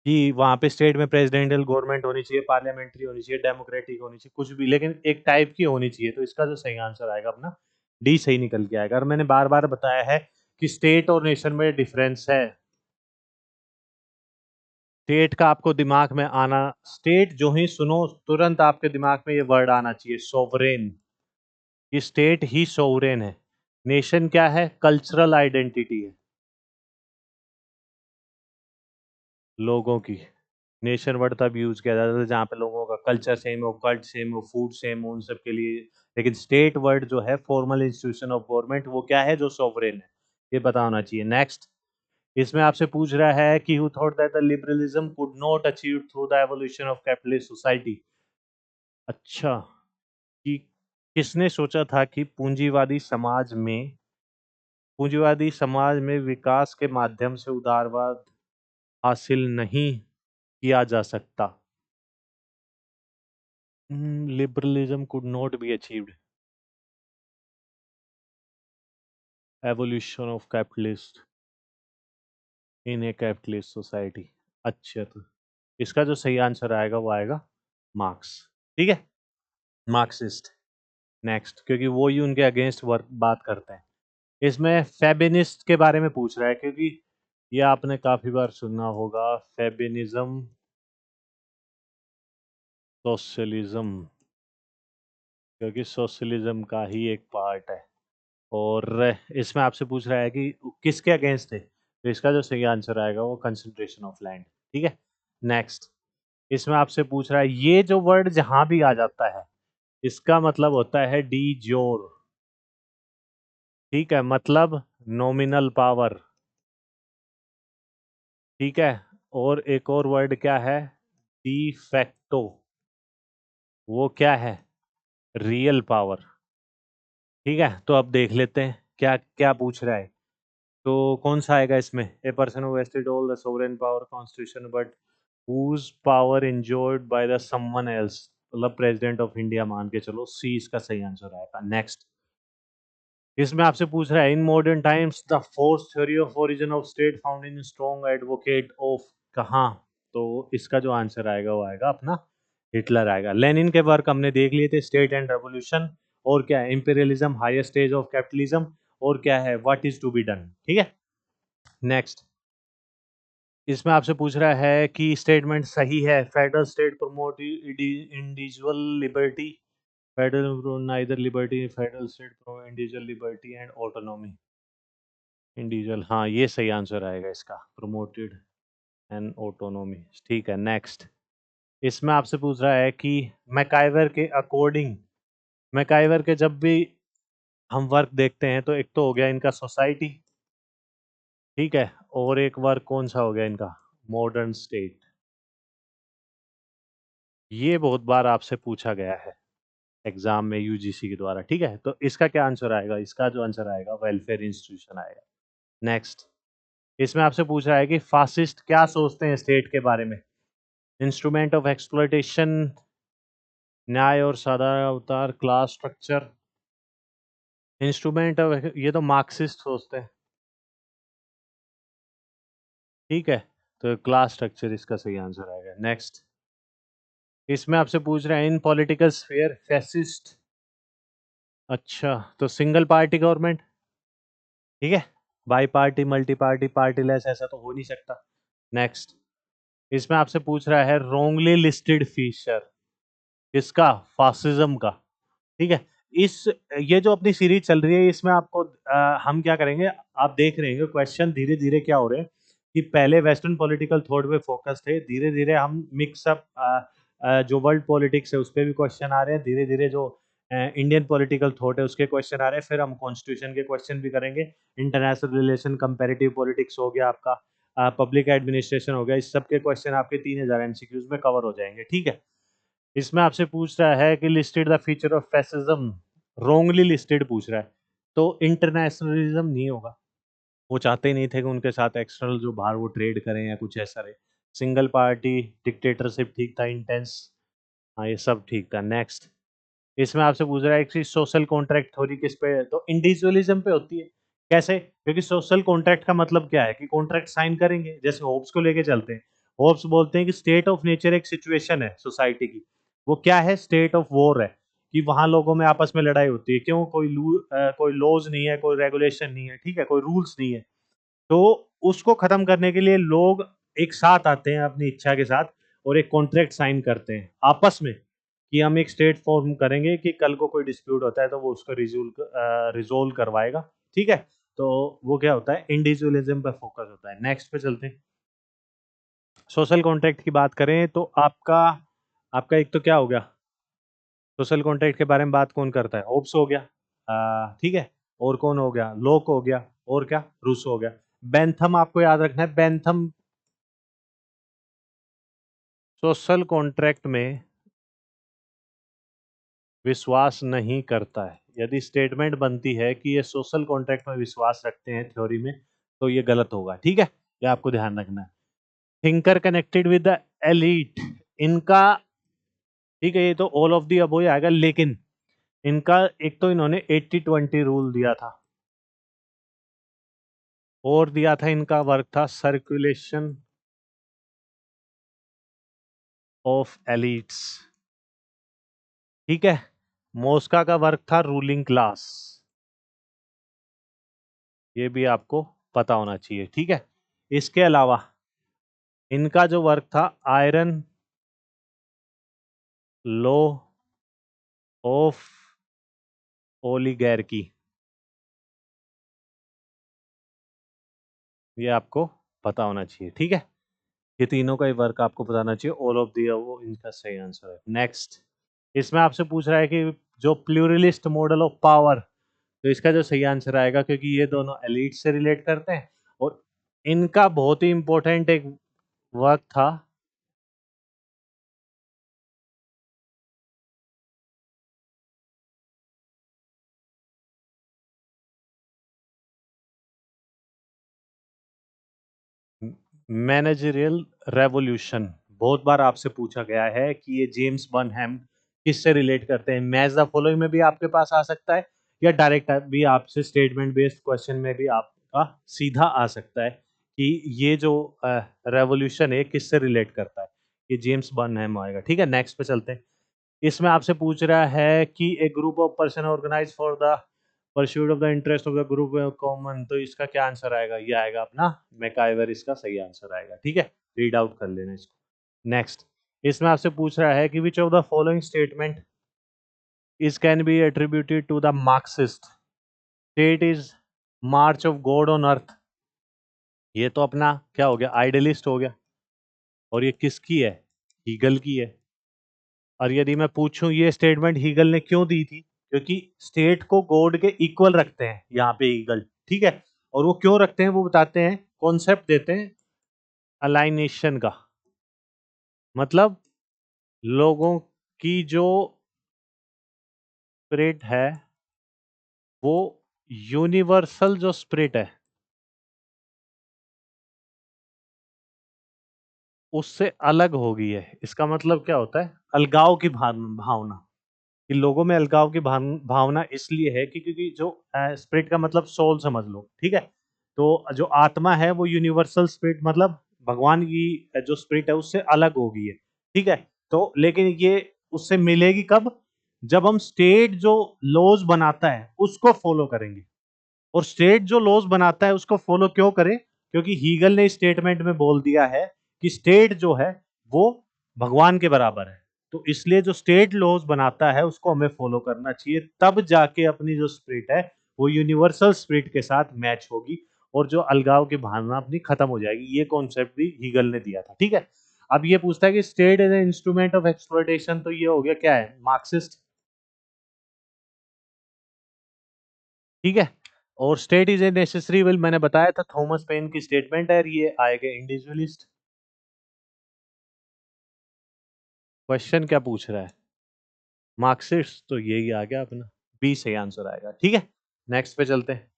कि वहां पे स्टेट में प्रेसिडेंशियल गवर्नमेंट होनी चाहिए, पार्लियामेंट्री होनी चाहिए, डेमोक्रेटिक होनी चाहिए, कुछ भी, लेकिन एक टाइप की होनी चाहिए। तो इसका जो सही आंसर आएगा अपना डी सही निकल के आएगा। और मैंने बार बार बताया है कि स्टेट और नेशन में डिफरेंस है। स्टेट का आपको दिमाग में आना, स्टेट जो ही सुनो तुरंत आपके दिमाग में ये वर्ड आना चाहिए, सोवरेन। ये स्टेट ही सोवरेन है। नेशन क्या है? कल्चरल आइडेंटिटी है लोगों की। नेशन वर्ड तब यूज किया जाता है जहाँ पे लोगों का कल्चर सेम हो, कल्ट सेम हो, फूड सेम हो, उन सब के लिए। लेकिन स्टेट वर्ड जो है फॉर्मल इंस्टीट्यूशन ऑफ गवर्नमेंट, वो क्या है? जो सॉवरेन है। ये पता होना चाहिए। नेक्स्ट, इसमें आपसे पूछ रहा है कि who thought that the liberalism could not achieve through the evolution of capitalist society. अच्छा, कि किसने सोचा था कि पूंजीवादी समाज में विकास के माध्यम से उदारवाद हासिल नहीं किया जा सकता? Liberalism could not be achieved. Evolution of capitalist in a capitalist society. अच्छा, तो इसका जो सही आंसर आएगा वो आएगा मार्क्स। ठीक है, मार्क्सिस्ट। नेक्स्ट, क्योंकि वो ही उनके अगेंस्ट वर्क बात करते हैं। इसमें फेबिनिस्ट के बारे में पूछ रहा है, क्योंकि ये आपने काफी बार सुना होगा, फेबिनिज्म सोशलिज्म, क्योंकि सोशलिज्म का ही एक पार्ट है। और इसमें आपसे पूछ रहा है कि किसके अगेंस्ट थे, तो इसका जो सही आंसर आएगा वो कंसंट्रेशन ऑफ लैंड। ठीक है, नेक्स्ट, इसमें आपसे पूछ रहा है, ये जो वर्ड जहां भी आ जाता है इसका मतलब होता है डी जोर। ठीक है, मतलब नॉमिनल पावर। ठीक है, और एक और वर्ड क्या है? De facto. वो क्या है? Real power. ठीक है, तो अब देख लेते हैं क्या क्या पूछ रहा है। तो कौन सा आएगा इसमें? A person who vested all the sovereign power constitution but whose power enjoyed by the someone else. मतलब प्रेसिडेंट ऑफ इंडिया मान के चलो, सी इसका सही आंसर आएगा। नेक्स्ट, इसमें आपसे पूछ रहा है, in modern times the fourth theory of origin of state found in strong advocate of कहाँ? तो इसका जो आंसर आएगा वो आएगा अपना हिटलर आएगा। लेनिन के वर्क हमने देख लिए थे, स्टेट एंड रेवोल्यूशन, और क्या है, imperialism, higher stage of capitalism, और क्या है, what is to be done. ठीक है, नेक्स्ट, इसमें आपसे पूछ रहा है कि स्टेटमेंट सही है, federal state promote individual liberty, federal neither liberty, federal state promote individual liberty and autonomy. Individual, हाँ ये सही आंसर आएगा इसका, प्रमोटेड एंड ऑटोनॉमी। ठीक है, नेक्स्ट, इसमें आपसे पूछ रहा है कि मैकाइवर के अकॉर्डिंग, मैकाइवर के जब भी हम वर्क देखते हैं तो एक तो हो गया इनका सोसाइटी। ठीक है, और एक वर्क कौन सा हो गया इनका? Modern state. ये बहुत बार आपसे पूछा गया है। एग्जाम में यूजीसी के द्वारा, ठीक है। तो इसका क्या आंसर आएगा? इसका जो आंसर आएगा वेलफेयर इंस्टीट्यूशन आएगा। नेक्स्ट, इसमें आपसे पूछ रहा है कि फासिस्ट क्या सोचते हैं स्टेट के बारे में? इंस्ट्रूमेंट ऑफ एक्सप्लॉयटेशन, न्याय और सादा अवतार, क्लास स्ट्रक्चर। इंस्ट्रूमेंट ऑफ, ये तो मार्क्सिस्ट सोचते हैं, ठीक है। तो क्लास स्ट्रक्चर इसका सही आंसर आएगा। नेक्स्ट, इसमें आपसे पूछ रहे हैं इन पॉलिटिकल स्फीयर फैसिस्ट, अच्छा तो सिंगल पार्टी गवर्नमेंट, ठीक है। बाई पार्टी, मल्टी पार्टी, पार्टीलेस, ऐसा तो हो नहीं सकता। नेक्स्ट, इसमें आपसे पूछ रहा है रोंगली लिस्टेड फीचर, किसका? फासिज्म का, ठीक है। इस, ये जो अपनी सीरीज चल रही है इसमें आपको हम क्या करेंगे, आप देख रहे हैं क्वेश्चन धीरे धीरे क्या हो रहे हैं कि पहले वेस्टर्न पॉलिटिकल थॉट पे फोकस थे, धीरे धीरे हम मिक्सअप जो वर्ल्ड पॉलिटिक्स है उस पर भी क्वेश्चन आ रहे हैं, धीरे धीरे जो इंडियन पॉलिटिकल थॉट है उसके क्वेश्चन आ रहे हैं, फिर हम कॉन्स्टिट्यूशन के क्वेश्चन भी करेंगे, इंटरनेशनल रिलेशन, कंपेरेटिव पॉलिटिक्स हो गया आपका, पब्लिक एडमिनिस्ट्रेशन हो गया, इस सब के क्वेश्चन आपके 3000 एमसीक्यूज में कवर हो जाएंगे, ठीक है। इसमें आपसे पूछ रहा है कि listed the feature of fascism, wrongly listed पूछ रहा है, तो इंटरनेशनलिज्म नहीं होगा, वो चाहते ही नहीं थे कि उनके साथ एक्सटर्नल जो बाहर वो ट्रेड करें या कुछ ऐसा रहे। सिंगल पार्टी डिक्टेटरशिप ठीक था, इंटेंस, हाँ ये सब ठीक था। नेक्स्ट, इसमें आपसे पूछ रहा है कि सोशल कॉन्ट्रैक्ट थ्योरी किस पे है, तो इंडिविजुअलिज्म पे होती है। कैसे? क्योंकि सोशल कॉन्ट्रैक्ट का मतलब क्या है कि कॉन्ट्रैक्ट साइन करेंगे, जैसे होप्स को लेके चलते हैं। होप्स बोलते हैं कि स्टेट ऑफ नेचर एक सिचुएशन है सोसाइटी की, वो क्या है? स्टेट ऑफ वॉर है, कि वहां लोगों में आपस में लड़ाई होती है, क्यों? कोई लॉज नहीं है, कोई रेगुलेशन नहीं है, ठीक है, कोई रूल्स नहीं है, तो उसको खत्म करने के लिए लोग एक साथ आते हैं अपनी इच्छा के साथ और एक कॉन्ट्रैक्ट साइन करते हैं आपस में, कि हम एक स्टेट फॉर्म करेंगे कि कल को कोई डिस्प्यूट होता है तो वो उसको रिजोल्व करवाएगा, ठीक है। तो वो क्या होता है? इंडिविजुअलिज्म पर फोकस होता है। नेक्स्ट पे चलते हैं। सोशल कॉन्ट्रैक्ट की बात करें तो आपका आपका एक तो क्या हो गया, सोशल कॉन्ट्रैक्ट के बारे में बात कौन करता है? होब्स हो गया, ठीक है। और कौन हो गया? लोक हो गया, और क्या? रूसो हो गया। बेंथम आपको याद रखना है, बेंथम सोशल कॉन्ट्रैक्ट में विश्वास नहीं करता है। यदि स्टेटमेंट बनती है कि ये सोशल कॉन्ट्रैक्ट में विश्वास रखते हैं थ्योरी में, तो ये गलत होगा, ठीक है। ये आपको ध्यान रखना है। Thinker connected with the elite, इनका, ठीक है, ये तो ऑल ऑफ दी अबव आएगा, लेकिन इनका एक तो इन्होंने 80-20 रूल दिया था, और दिया था इनका वर्क था सर्कुलेशन ऑफ एलिट्स, ठीक है। मोस्का का वर्क था रूलिंग क्लास, ये भी आपको पता होना चाहिए, ठीक है। इसके अलावा इनका जो वर्क था आयरन लॉ ऑफ ओलिगैर्की, ये आपको पता होना चाहिए, ठीक है। ये तीनों का ही वर्क आपको बताना चाहिए, ऑल ऑफ दी वो इनका सही आंसर है। नेक्स्ट, इसमें आपसे पूछ रहा है कि जो प्लूरलिस्ट मॉडल ऑफ पावर, तो इसका जो सही आंसर आएगा, क्योंकि ये दोनों एलिट से रिलेट करते हैं, और इनका बहुत ही इंपॉर्टेंट एक वर्क था, मैनेजरियल रेवोल्यूशन। बहुत बार आपसे पूछा गया है कि ये जेम्स बर्नहैम किससे रिलेट करते हैं। मैच द फॉलोइंग में भी आपके पास आ सकता है, या डायरेक्ट भी आपसे स्टेटमेंट बेस्ड क्वेश्चन में भी आपका सीधा आ सकता है कि ये जो रेवोल्यूशन है किससे रिलेट करता है। ये जेम्स बर्नहैम आएगा, ठीक है। नेक्स्ट पे चलते हैं। इसमें आपसे पूछ रहा है कि a group of person organise for the pursuit of the interest of the group common, तो इसका क्या आंसर आएगा? ये आएगा अपना मैकाइवर, इसका सही आंसर आएगा, ठीक है। रीड आउट कर लेना इसको। नेक्स्ट, इसमें आपसे पूछ रहा है कि which of the following statement is can be attributed to the Marxist, state is march of God on earth, ये तो अपना क्या हो गया? आइडियलिस्ट हो गया, और ये किसकी है? हीगल की है। और यदि मैं पूछूं ये स्टेटमेंट हीगल ने क्यों दी थी, क्योंकि स्टेट को गॉड के इक्वल रखते हैं यहाँ पे हीगल, ठीक है। और वो क्यों रखते हैं वो बताते हैं, कॉन्सेप्ट देते हैं अलाइनेशन का, मतलब लोगों की जो स्पिरिट है वो यूनिवर्सल जो स्पिरिट है उससे अलग हो गई है। इसका मतलब क्या होता है? अलगाव की भावना। कि लोगों में अलगाव की भावना इसलिए है कि क्योंकि जो स्पिरिट का मतलब सोल समझ लो, ठीक है। तो जो आत्मा है वो यूनिवर्सल स्पिरिट मतलब भगवान की जो स्पिरिट है उससे अलग हो गई है, ठीक है। तो लेकिन ये उससे मिलेगी कब? जब हम स्टेट जो लॉज बनाता है उसको फॉलो करेंगे। और स्टेट जो लॉज बनाता है उसको फॉलो क्यों करें? क्योंकि हीगल ने स्टेटमेंट में बोल दिया है कि स्टेट जो है वो भगवान के बराबर है। तो इसलिए जो स्टेट लॉज बनाता है उसको हमें फॉलो करना चाहिए, तब जाके अपनी जो स्पिरिट है वो यूनिवर्सल स्पिरिट के साथ मैच होगी और जो अलगाव की भावना अपनी खत्म हो जाएगी। ये कॉन्सेप्ट भी हीगल ने दिया था, ठीक है। अब ये पूछता है कि state as a instrument of exploitation, तो ये हो गया क्या है? मार्क्सिस्ट, ठीक है। और state is a necessary will मैंने बताया था, थॉमस पेन की स्टेटमेंट है, ये आएगा इंडिविजुअलिस्ट। क्वेश्चन क्या पूछ रहा है? मार्क्सिस्ट, तो यही आ गया अपना, बी सही आंसर आएगा, ठीक है। नेक्स्ट पे चलते हैं।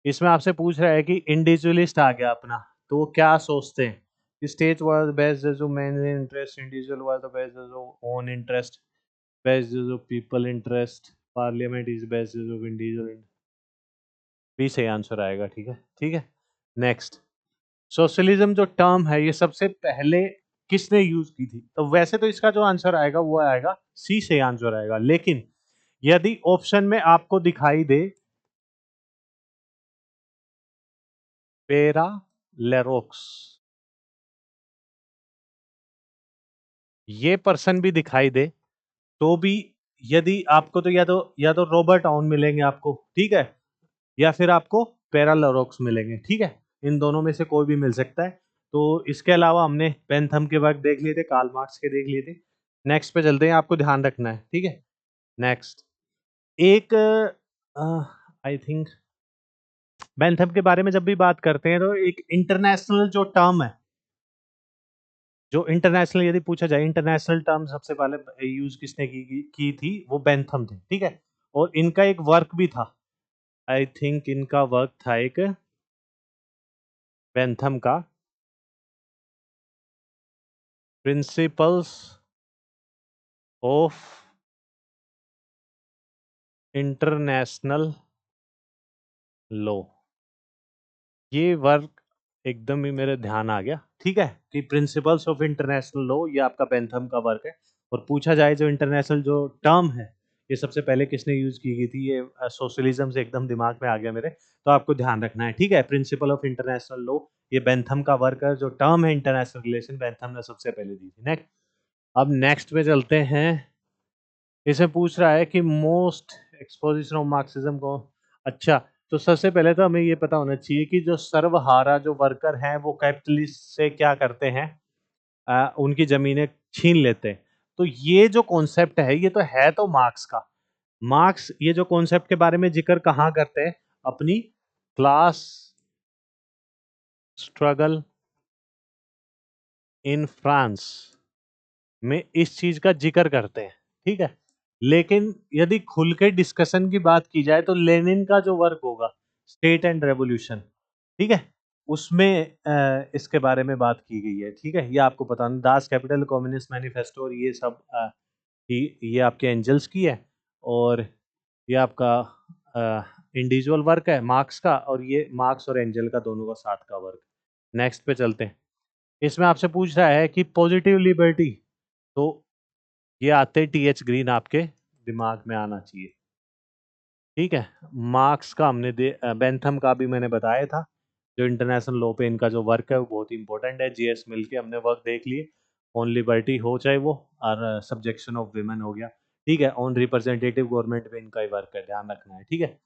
इसमें आपसे पूछ रहा है कि इंडिविजुअलिस्ट आ गया अपना, तो वो क्या सोचते हैं? स्टेट वाज बेस्ड जो man interest, individual was the based जो ओन इंटरेस्ट, बेस्ड जो people interest, parliament is based जो इंडिविजुअल। बी सही आंसर आएगा, ठीक है, ठीक है। नेक्स्ट, सोशलिज्म जो टर्म है ये सबसे पहले किसने यूज की थी? तो वैसे तो इसका जो आंसर आएगा वो आएगा सी से आंसर आएगा, लेकिन यदि ऑप्शन में आपको दिखाई दे पेरा लेरोक्स, ये पर्सन भी दिखाई दे तो भी, यदि आपको तो या तो रॉबर्ट ऑन मिलेंगे आपको, ठीक है, या फिर आपको पेरा लेरोक्स मिलेंगे, ठीक है। इन दोनों में से कोई भी मिल सकता है। तो इसके अलावा हमने बेंथम के वर्क देख लिए थे, कार्ल मार्क्स के देख लिए थे। नेक्स्ट पे चलते हैं, आपको ध्यान रखना है, ठीक है। नेक्स्ट, एक आई थिंक बेंथम के बारे में जब भी बात करते हैं तो एक इंटरनेशनल जो टर्म है, जो इंटरनेशनल यदि पूछा जाए इंटरनेशनल टर्म सबसे पहले यूज किसने की थी, वो बेंथम थे, ठीक है। और इनका एक वर्क भी था, आई थिंक इनका वर्क था एक बेंथम का, प्रिंसिपल्स ऑफ इंटरनेशनल लॉ। ये वर्क एकदम ही मेरे ध्यान आ गया, ठीक है, कि प्रिंसिपल्स ऑफ इंटरनेशनल लॉ ये आपका बेंथम का वर्क है। और पूछा जाए जो इंटरनेशनल जो टर्म है ये सबसे पहले किसने यूज की गई थी, ये सोशलिज्म से एकदम दिमाग में आ गया मेरे, तो आपको ध्यान रखना है, ठीक है। प्रिंसिपल ऑफ इंटरनेशनल लॉ ये बेंथम का वर्क है, जो टर्म है इंटरनेशनल रिलेशन बेंथम ने सबसे पहले दी थी। नेक्स्ट, अब नेक्स्ट पे चलते हैं। इसे पूछ रहा है कि मोस्ट एक्सपोजिशन ऑफ मार्क्सिज्म को, अच्छा, तो सबसे पहले तो हमें ये पता होना चाहिए कि जो सर्वहारा जो वर्कर हैं वो कैपिटलिस्ट से क्या करते हैं, उनकी जमीनें छीन लेते हैं। तो ये जो कॉन्सेप्ट है ये तो है तो मार्क्स का। मार्क्स ये जो कॉन्सेप्ट के बारे में जिक्र कहाँ करते हैं? अपनी क्लास स्ट्रगल इन फ्रांस में इस चीज का जिक्र करते हैं, ठीक है। लेकिन यदि खुल के डिस्कशन की बात की जाए तो लेनिन का जो वर्क होगा स्टेट एंड रेवोल्यूशन, ठीक है, उसमें इसके बारे में बात की गई है, ठीक है। ये आपको पता नहीं, दास कैपिटल, कम्युनिस्ट मैनिफेस्टो और ये सब ये आपके एंजल्स की है। और ये आपका इंडिविजुअल वर्क है मार्क्स का, और ये मार्क्स और एंजल का दोनों का साथ का वर्क। नेक्स्ट पे चलते हैं। इसमें आपसे पूछ रहा है कि पॉजिटिव लिबर्टी, तो ये आते टीएच ग्रीन आपके दिमाग में आना चाहिए, ठीक है। मार्क्स का हमने बेंथम का भी मैंने बताया था, जो इंटरनेशनल लॉ पे इनका जो वर्क है वो बहुत इंपॉर्टेंट है। जीएस मिल के हमने वर्क देख लिए, ऑन लिबर्टी हो चाहे वो, और सब्जेक्शन ऑफ विमेन हो गया, ठीक है। ऑन रिप्रेजेंटेटिव गवर्नमेंट पे इनका ही वर्क है, ध्यान रखना है, ठीक है।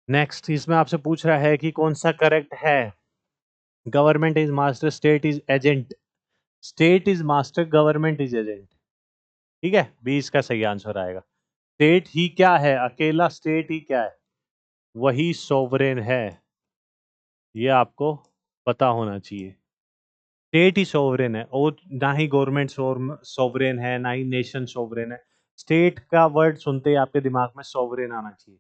नेक्स्ट, इसमें आपसे पूछ रहा है कि कौन सा करेक्ट है? Government is master, state is agent, state is master, government is agent, ठीक है। बी इसका सही आंसर आएगा। स्टेट ही क्या है? अकेला स्टेट ही क्या है? वही सोवरेन है, ये आपको पता होना चाहिए। स्टेट ही सोवरेन है, और ना ही गवर्नमेंट सोवरेन है, ना ही नेशन सोवरेन है। स्टेट का वर्ड सुनते ही आपके दिमाग में सॉवरेन आना चाहिए।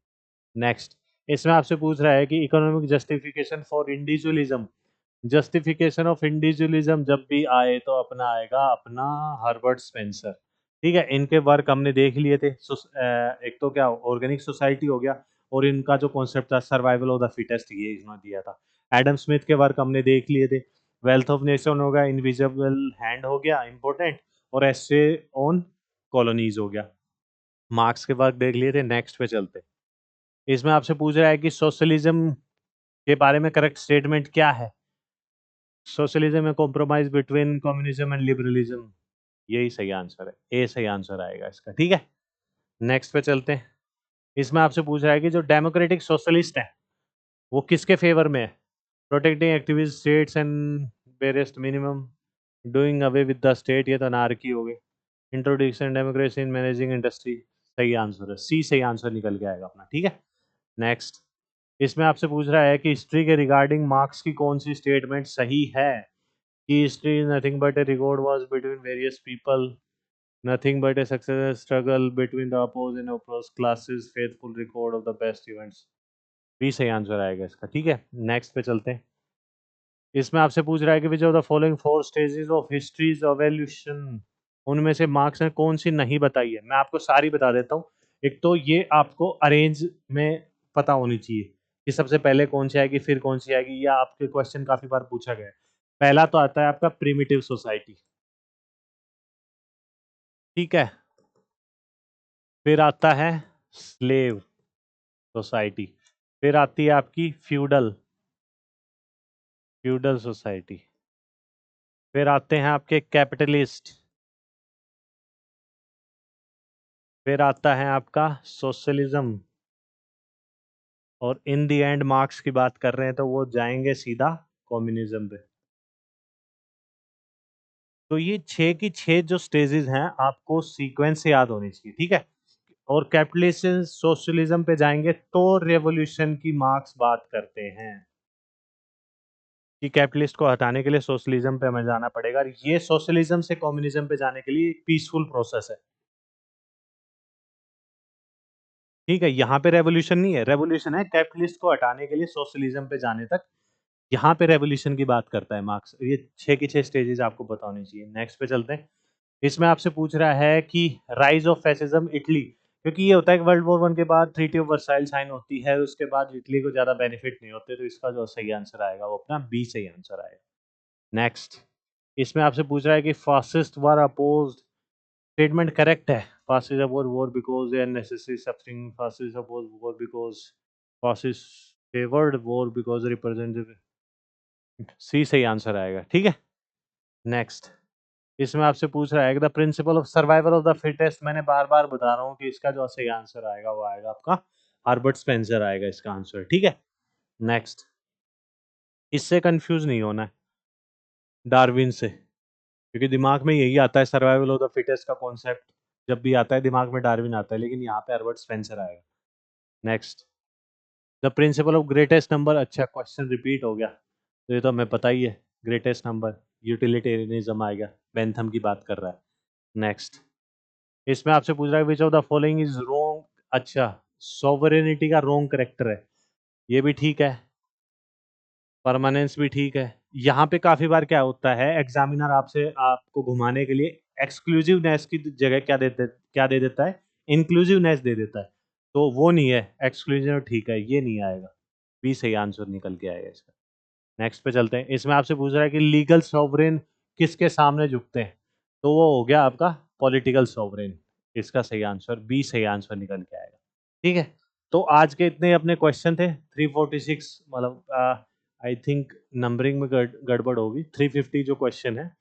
नेक्स्ट, इसमें आपसे पूछ रहा है कि economic justification for individualism. Justification of individualism जब भी आए तो अपना आएगा अपना हर्बर्ट स्पेंसर। ठीक है, इनके वर्क हमने देख लिए थे। एक तो क्या ऑर्गेनिक सोसाइटी हो गया, और इनका जो कॉन्सेप्ट था सर्वाइवल ऑफ द फिटेस्ट, ये इन्होंने दिया था। एडम स्मिथ के वर्क हमने देख लिए थे। वेल्थ ऑफ नेशन हो गया, इनविजिबल हैंड हो गया इंपॉर्टेंट, और एसे ऑन कॉलोनीज हो गया। मार्क्स के वर्क देख लिए थे। नेक्स्ट पे चलते, इसमें आपसे पूछ रहा है कि सोशलिज्म के बारे में करेक्ट स्टेटमेंट क्या है। सोशलिज्म में compromise between communism and liberalism, यही सही आंसर है, ए सही आंसर आएगा इसका। ठीक है, नेक्स्ट पे चलते हैं। इसमें आपसे पूछ रहा है कि जो डेमोक्रेटिक सोशलिस्ट है वो किसके फेवर में है। Protecting activist states and barest minimum, doing away with the state, ये तो अनार्की हो गई। Introduction democracy in managing industry, सही आंसर है, सी सही आंसर निकल के आएगा अपना। ठीक है, नेक्स्ट, इसमें आपसे पूछ रहा है कि हिस्ट्री के रिगार्डिंग मार्क्स की कौन सी स्टेटमेंट सही है। कि history is nothing but a record was between various people, nothing but a success struggle between the oppose and oppose classes, faithful record of the best events, भी सही answer आएगा इसका। ठीक है, नेक्स्ट पे चलते हैं। इसमें आपसे पूछ रहा है कि which of the following four stages of histories evolution, उनमें से मार्क्स ने कौन सी नहीं बताई है। मैं आपको सारी बता देता हूँ। एक तो ये आपको अरेंज में पता होनी चाहिए कि सबसे पहले कौन सी आएगी फिर कौन सी आएगी, या आपके क्वेश्चन काफी बार पूछा गया है। पहला तो आता है आपका प्रिमिटिव सोसाइटी, ठीक है। फिर आता है स्लेव सोसाइटी। फिर आती है आपकी फ्यूडल फ्यूडल सोसाइटी। फिर आते हैं आपके कैपिटलिस्ट। फिर आता है आपका सोशलिज्म। और इन दी एंड मार्क्स की बात कर रहे हैं तो वो जाएंगे सीधा कम्युनिज्म पे। तो ये छह की छह जो स्टेजेस हैं आपको सीक्वेंस से याद होनी चाहिए, ठीक है। और कैपिटलिज्म सोशलिज्म पे जाएंगे तो रेवोल्यूशन की मार्क्स बात करते हैं कि कैपिटलिस्ट को हटाने के लिए सोशलिज्म पे हमें जाना पड़ेगा। और ये सोशलिज्म से कम्युनिज्म पे जाने के लिए एक पीसफुल प्रोसेस है, ठीक है। यहाँ पे रेवोल्यूशन नहीं है, रेवोल्यूशन है कैपिटलिस्ट को हटाने के लिए सोशलिज्म पे जाने तक। यहाँ पे रेवोल्यूशन की बात करता है मार्क्स। ये छह की छह स्टेजेस आपको पता होनी चाहिए। नेक्स्ट पे चलते हैं। इसमें आपसे पूछ रहा है कि राइज ऑफ फैसिज्म इटली, क्योंकि ये होता है कि वर्ल्ड वॉर वन के बाद ट्रीटी ऑफ वर्साइल साइन होती है, उसके बाद इटली को ज्यादा बेनिफिट नहीं होते, तो इसका जो सही आंसर आएगा वो अपना बी सही आंसर आएगा। नेक्स्ट, इसमें आपसे पूछ रहा है कि fascist were opposed, statement correct है। Fascist oppose war because they are necessary suffering, fascist oppose war because, fascist favoured war because representative, C सही आंसर आएगा। ठीक है, नेक्स्ट, इसमें आपसे पूछ रहा है कि the principle of survival of the fittest, मैंने बार बार बता रहा हूँ कि इसका जो सही आंसर आएगा वो आएगा आपका हर्बर्ट स्पेंसर आएगा इसका आंसर। ठीक है, नेक्स्ट, इससे कंफ्यूज नहीं होना है डार्विन से, क्योंकि दिमाग में यही आता है सर्वाइवल ऑफ द फिटेस्ट का कॉन्सेप्ट जब भी आता है दिमाग में डार्विन आता है, लेकिन यहाँ पे हर्बर्ट स्पेंसर आएगा। Next, the principle of greatest number, अच्छा क्वेश्चन रिपीट हो गया तो ये तो हमें पता ही है। ग्रेटेस्ट नंबर यूटिलिटेरियनिज्म आएगा, बेंथम की बात कर रहा है। नेक्स्ट, इसमें आपसे पूछ रहा है which of the following is wrong, अच्छा सॉवरेनिटी का रोंग करेक्टर है, ये भी ठीक है। परमानेंस भी ठीक है। यहाँ पे काफी बार क्या होता है एग्जामिनर आपसे आपको घुमाने के लिए एक्सक्लूसिवनेस की जगह क्या दे देता है, इंक्लूसिवनेस दे देता है। तो वो नहीं है, एक्सक्लूसिव ठीक है, ये नहीं आएगा, बी सही आंसर निकल के आएगा इसका। नेक्स्ट पे चलते हैं। इसमें आपसे पूछ रहा है कि लीगल सॉवरेन किसके सामने झुकते हैं, तो वो हो गया आपका पॉलिटिकल सॉवरेन, इसका सही आंसर बी सही आंसर निकल के आएगा। ठीक है, तो आज के इतने अपने क्वेश्चन थे 346, मतलब आई थिंक नंबरिंग में गड़बड़ होगी, 350 जो क्वेश्चन है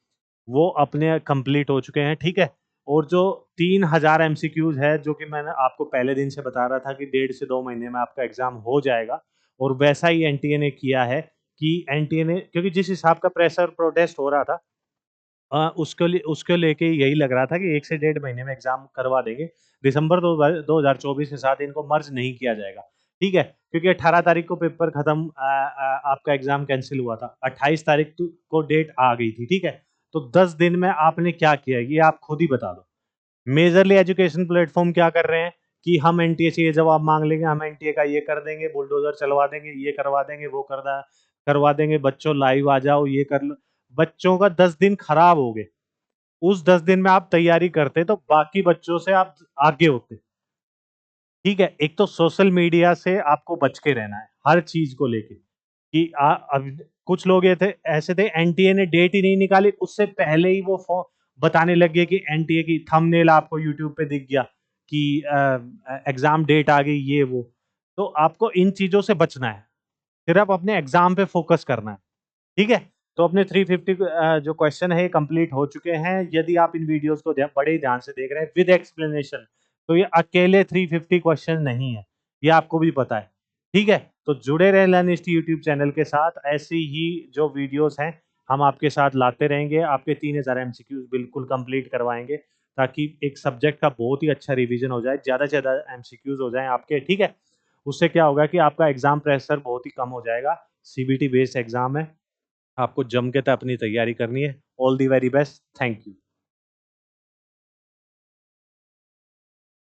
वो अपने कंप्लीट हो चुके हैं, ठीक है। और जो 3000 एमसीक्यूज है जो कि मैंने आपको पहले दिन से बता रहा था कि 1.5 से 2 महीने में आपका एग्जाम हो जाएगा, और वैसा ही एनटीए ने किया है कि एनटीए ने, क्योंकि जिस हिसाब का प्रेशर प्रोटेस्ट हो रहा था उसके लेके यही लग रहा था कि 1 से 1.5 महीने में एग्जाम करवा देंगे। दिसंबर 2024 के साथ इनको मर्ज नहीं किया जाएगा, ठीक है। क्योंकि 18 तारीख को पेपर खत्म, आपका एग्जाम कैंसिल हुआ था, 28 तारीख को डेट आ गई थी, ठीक है। तो 10 दिन में आपने क्या किया ये आप खुद ही बता दो, मेजरली एजुकेशन प्लेटफॉर्म क्या कर रहे हैं कि हम एनटीए से ये जवाब मांग लेंगे, हम एनटीए का ये कर देंगे, बुलडोजर चलवा देंगे, ये करवा देंगे, वो करवा देंगे, बच्चों लाइव आ जाओ, ये कर लो। बच्चों का 10 दिन खराब हो गए। उस 10 दिन में आप तैयारी करते तो बाकी बच्चों से आप आगे होते। ठीक है, एक तो सोशल मीडिया से आपको बच के रहना है हर चीज को लेके कि अब कुछ लोग ये थे ऐसे थे, एनटीए ने डेट ही नहीं निकाली उससे पहले ही वो बताने लग गए कि एनटीए की थंबनेल आपको यूट्यूब पे दिख गया कि एग्जाम डेट आ गई, ये वो। तो आपको इन चीजों से बचना है, सिर्फ अपने एग्जाम पे फोकस करना है। ठीक है, तो अपने 350 जो क्वेश्चन है कंप्लीट हो चुके हैं। यदि आप इन वीडियोस को बड़े ही ध्यान से देख रहे हैं विद एक्सप्लेनेशन, तो ये अकेले 350 क्वेश्चन नहीं है, ये आपको भी पता है। ठीक है, तो जुड़े रहे लर्निस्ट यूट्यूब चैनल के साथ, ऐसी ही जो वीडियोस हैं हम आपके साथ लाते रहेंगे। आपके 3000 एमसीक्यूज बिल्कुल कंप्लीट करवाएंगे ताकि एक सब्जेक्ट का बहुत ही अच्छा रिवीजन हो जाए, ज़्यादा से ज़्यादा एमसीक्यूज हो जाएं आपके। ठीक है, उससे क्या होगा कि आपका एग्जाम प्रेशर बहुत ही कम हो जाएगा। सीबीटी बेस्ड एग्जाम है, आपको जम के तो अपनी तैयारी करनी है। All the very best, thank you.